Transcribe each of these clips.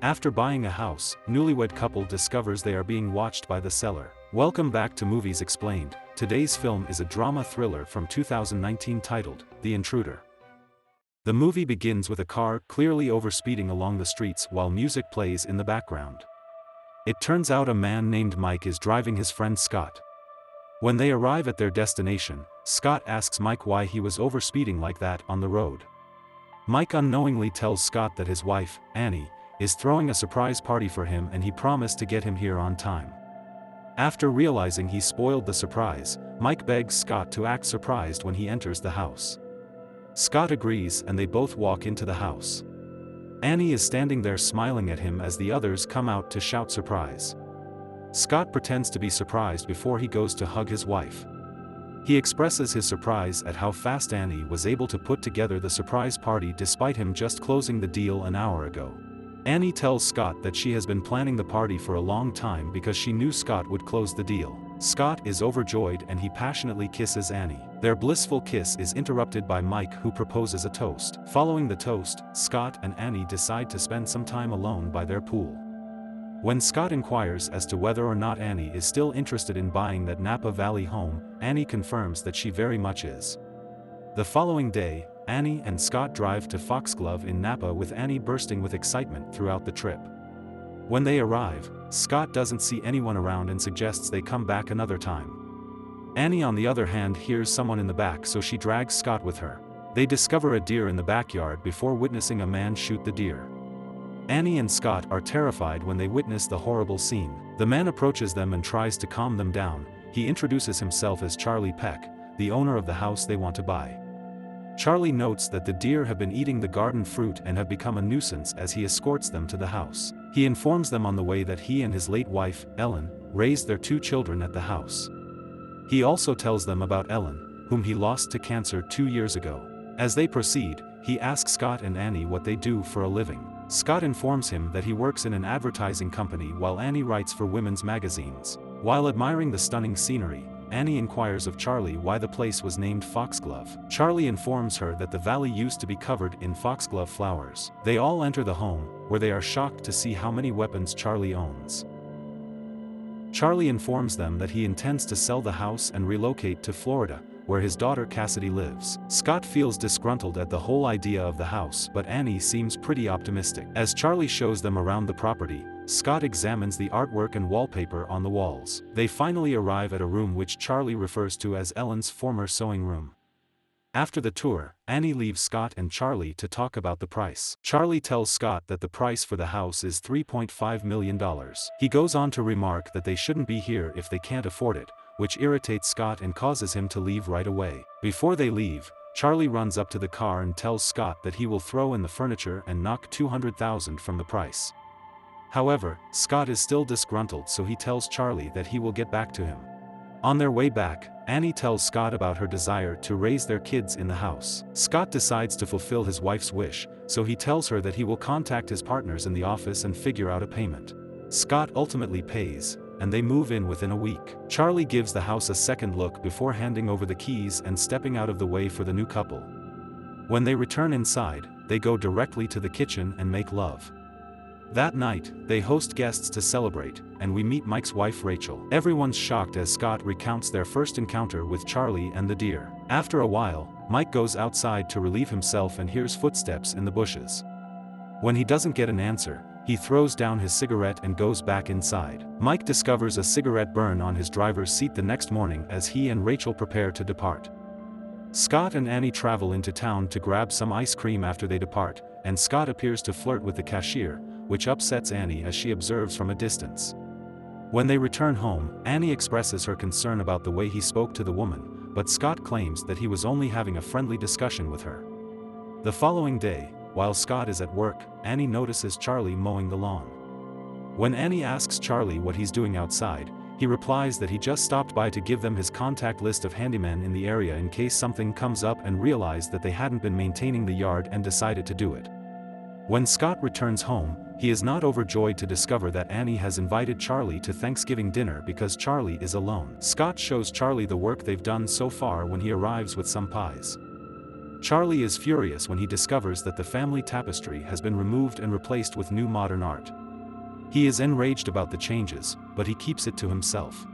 After buying a house, newlywed couple discovers they are being watched by the seller. Welcome back to Movies Explained. Today's film is a drama thriller from 2019 titled, The Intruder. The movie begins with a car clearly overspeeding along the streets while music plays in the background. It turns out a man named Mike is driving his friend Scott. When they arrive at their destination, Scott asks Mike why he was overspeeding like that on the road. Mike unknowingly tells Scott that his wife, Annie, is throwing a surprise party for him and he promised to get him here on time. After realizing he spoiled the surprise, Mike begs Scott to act surprised when he enters the house. Scott agrees and they both walk into the house. Annie is standing there smiling at him as the others come out to shout surprise. Scott pretends to be surprised before he goes to hug his wife. He expresses his surprise at how fast Annie was able to put together the surprise party despite him just closing the deal an hour ago. Annie tells Scott that she has been planning the party for a long time because she knew Scott would close the deal. Scott is overjoyed and he passionately kisses Annie. Their blissful kiss is interrupted by Mike, who proposes a toast. Following the toast, Scott and Annie decide to spend some time alone by their pool. When Scott inquires as to whether or not Annie is still interested in buying that Napa Valley home, Annie confirms that she very much is. The following day, Annie and Scott drive to Foxglove in Napa, with Annie bursting with excitement throughout the trip. When they arrive, Scott doesn't see anyone around and suggests they come back another time. Annie, on the other hand, hears someone in the back, so she drags Scott with her. They discover a deer in the backyard before witnessing a man shoot the deer. Annie and Scott are terrified when they witness the horrible scene. The man approaches them and tries to calm them down. He introduces himself as Charlie Peck, the owner of the house they want to buy. Charlie notes that the deer have been eating the garden fruit and have become a nuisance as he escorts them to the house. He informs them on the way that he and his late wife, Ellen, raised their 2 children at the house. He also tells them about Ellen, whom he lost to cancer 2 years ago. As they proceed, he asks Scott and Annie what they do for a living. Scott informs him that he works in an advertising company while Annie writes for women's magazines. While admiring the stunning scenery, Annie inquires of Charlie why the place was named Foxglove. Charlie informs her that the valley used to be covered in foxglove flowers. They all enter the home, where they are shocked to see how many weapons Charlie owns. Charlie informs them that he intends to sell the house and relocate to Florida, where his daughter Cassidy lives. Scott feels disgruntled at the whole idea of the house, but Annie seems pretty optimistic. As Charlie shows them around the property, Scott examines the artwork and wallpaper on the walls. They finally arrive at a room which Charlie refers to as Ellen's former sewing room. After the tour, Annie leaves Scott and Charlie to talk about the price. Charlie tells Scott that the price for the house is $3.5 million. He goes on to remark that they shouldn't be here if they can't afford it, which irritates Scott and causes him to leave right away. Before they leave, Charlie runs up to the car and tells Scott that he will throw in the furniture and knock $200,000 from the price. However, Scott is still disgruntled, so he tells Charlie that he will get back to him. On their way back, Annie tells Scott about her desire to raise their kids in the house. Scott decides to fulfill his wife's wish, so he tells her that he will contact his partners in the office and figure out a payment. Scott ultimately pays, and they move in within a week. Charlie gives the house a second look before handing over the keys and stepping out of the way for the new couple. When they return inside, they go directly to the kitchen and make love. That night, they host guests to celebrate, and we meet Mike's wife Rachel. Everyone's shocked as Scott recounts their first encounter with Charlie and the deer. After a while, Mike goes outside to relieve himself and hears footsteps in the bushes. When he doesn't get an answer, he throws down his cigarette and goes back inside. Mike discovers a cigarette burn on his driver's seat the next morning as he and Rachel prepare to depart. Scott and Annie travel into town to grab some ice cream after they depart, and Scott appears to flirt with the cashier, which upsets Annie as she observes from a distance. When they return home, Annie expresses her concern about the way he spoke to the woman, but Scott claims that he was only having a friendly discussion with her. The following day, while Scott is at work, Annie notices Charlie mowing the lawn. When Annie asks Charlie what he's doing outside, he replies that he just stopped by to give them his contact list of handymen in the area in case something comes up, and realized that they hadn't been maintaining the yard and decided to do it. When Scott returns home, he is not overjoyed to discover that Annie has invited Charlie to Thanksgiving dinner because Charlie is alone. Scott shows Charlie the work they've done so far when he arrives with some pies. Charlie is furious when he discovers that the family tapestry has been removed and replaced with new modern art. He is enraged about the changes, but he keeps it to himself.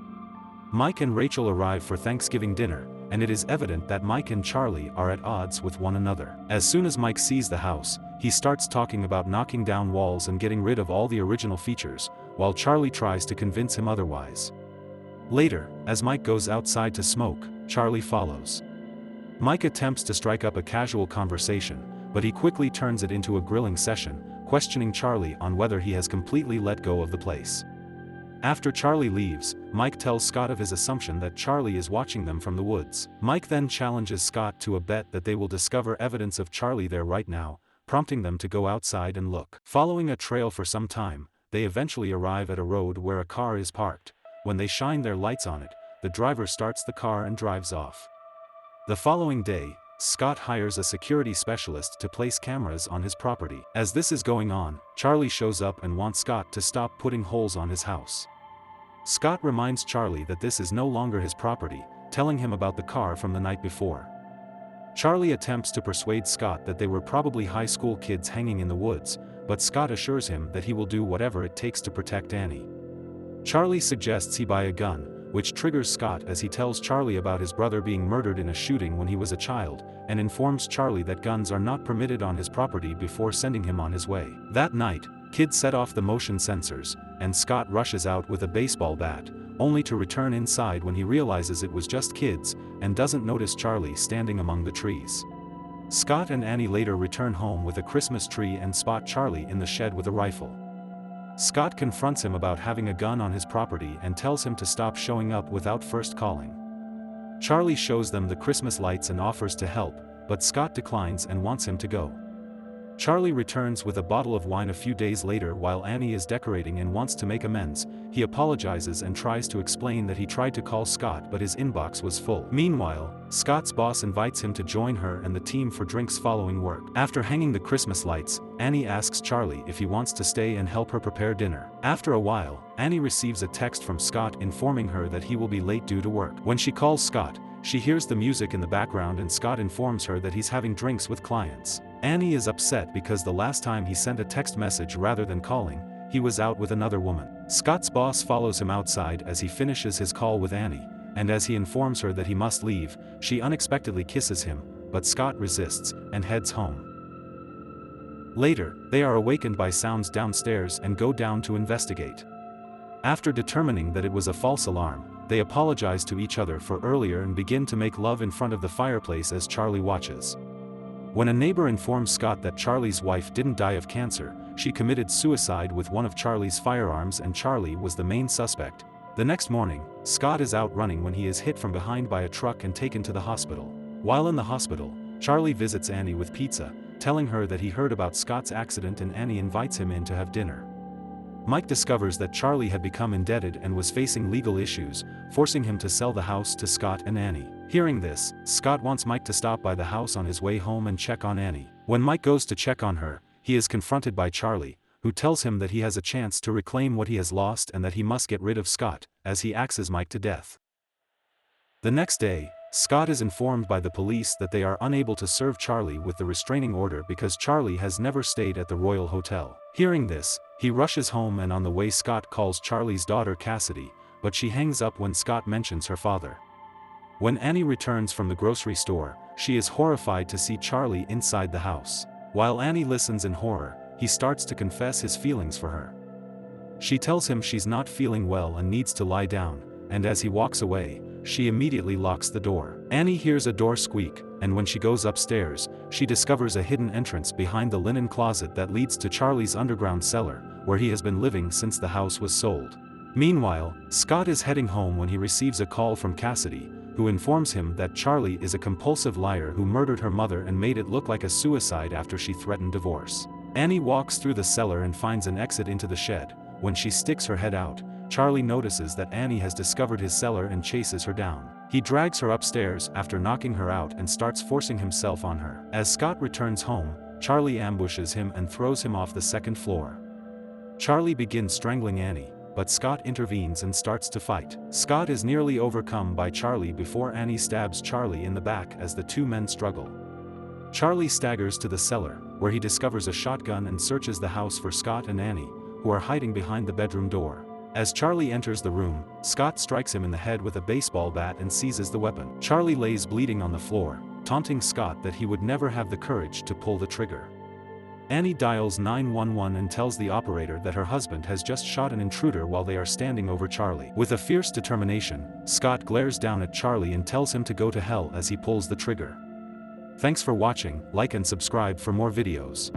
Mike and Rachel arrive for Thanksgiving dinner, and it is evident that Mike and Charlie are at odds with one another. As soon as Mike sees the house, he starts talking about knocking down walls and getting rid of all the original features, while Charlie tries to convince him otherwise. Later, as Mike goes outside to smoke, Charlie follows. Mike attempts to strike up a casual conversation, but he quickly turns it into a grilling session, questioning Charlie on whether he has completely let go of the place. After Charlie leaves, Mike tells Scott of his assumption that Charlie is watching them from the woods. Mike then challenges Scott to a bet that they will discover evidence of Charlie there right now, prompting them to go outside and look. Following a trail for some time, they eventually arrive at a road where a car is parked. When they shine their lights on it, the driver starts the car and drives off. The following day, Scott hires a security specialist to place cameras on his property. As this is going on, Charlie shows up and wants Scott to stop putting holes on his house. Scott reminds Charlie that this is no longer his property, telling him about the car from the night before. Charlie attempts to persuade Scott that they were probably high school kids hanging in the woods, but Scott assures him that he will do whatever it takes to protect Annie. Charlie suggests he buy a gun, which triggers Scott as he tells Charlie about his brother being murdered in a shooting when he was a child, and informs Charlie that guns are not permitted on his property before sending him on his way. That night, kids set off the motion sensors, and Scott rushes out with a baseball bat, only to return inside when he realizes it was just kids, and doesn't notice Charlie standing among the trees. Scott and Annie later return home with a Christmas tree and spot Charlie in the shed with a rifle. Scott confronts him about having a gun on his property and tells him to stop showing up without first calling. Charlie shows them the Christmas lights and offers to help, but Scott declines and wants him to go. Charlie returns with a bottle of wine a few days later while Annie is decorating and wants to make amends. He apologizes and tries to explain that he tried to call Scott but his inbox was full. Meanwhile, Scott's boss invites him to join her and the team for drinks following work. After hanging the Christmas lights, Annie asks Charlie if he wants to stay and help her prepare dinner. After a while, Annie receives a text from Scott informing her that he will be late due to work. When she calls Scott, she hears the music in the background and Scott informs her that he's having drinks with clients. Annie is upset because the last time he sent a text message rather than calling, he was out with another woman. Scott's boss follows him outside as he finishes his call with Annie, and as he informs her that he must leave, she unexpectedly kisses him, but Scott resists and heads home. Later, they are awakened by sounds downstairs and go down to investigate. After determining that it was a false alarm, they apologize to each other for earlier and begin to make love in front of the fireplace as Charlie watches. When a neighbor informs Scott that Charlie's wife didn't die of cancer, she committed suicide with one of Charlie's firearms and Charlie was the main suspect. The next morning, Scott is out running when he is hit from behind by a truck and taken to the hospital. While in the hospital, Charlie visits Annie with pizza, telling her that he heard about Scott's accident and Annie invites him in to have dinner. Mike discovers that Charlie had become indebted and was facing legal issues, forcing him to sell the house to Scott and Annie. Hearing this, Scott wants Mike to stop by the house on his way home and check on Annie. When Mike goes to check on her, he is confronted by Charlie, who tells him that he has a chance to reclaim what he has lost and that he must get rid of Scott, as he axes Mike to death. The next day, Scott is informed by the police that they are unable to serve Charlie with the restraining order because Charlie has never stayed at the Royal Hotel. Hearing this, he rushes home and on the way Scott calls Charlie's daughter Cassidy, but she hangs up when Scott mentions her father. When Annie returns from the grocery store, she is horrified to see Charlie inside the house. While Annie listens in horror, he starts to confess his feelings for her. She tells him she's not feeling well and needs to lie down, and as he walks away, she immediately locks the door. Annie hears a door squeak, and when she goes upstairs, she discovers a hidden entrance behind the linen closet that leads to Charlie's underground cellar, where he has been living since the house was sold. Meanwhile, Scott is heading home when he receives a call from Cassidy, who informs him that Charlie is a compulsive liar who murdered her mother and made it look like a suicide after she threatened divorce. Annie walks through the cellar and finds an exit into the shed. When she sticks her head out, Charlie notices that Annie has discovered his cellar and chases her down. He drags her upstairs after knocking her out and starts forcing himself on her. As Scott returns home, Charlie ambushes him and throws him off the second floor. Charlie begins strangling Annie, but Scott intervenes and starts to fight. Scott is nearly overcome by Charlie before Annie stabs Charlie in the back as the two men struggle. Charlie staggers to the cellar, where he discovers a shotgun and searches the house for Scott and Annie, who are hiding behind the bedroom door. As Charlie enters the room, Scott strikes him in the head with a baseball bat and seizes the weapon. Charlie lays bleeding on the floor, taunting Scott that he would never have the courage to pull the trigger. Annie dials 911 and tells the operator that her husband has just shot an intruder while they are standing over Charlie. With a fierce determination, Scott glares down at Charlie and tells him to go to hell as he pulls the trigger. Thanks for watching, like and subscribe for more videos.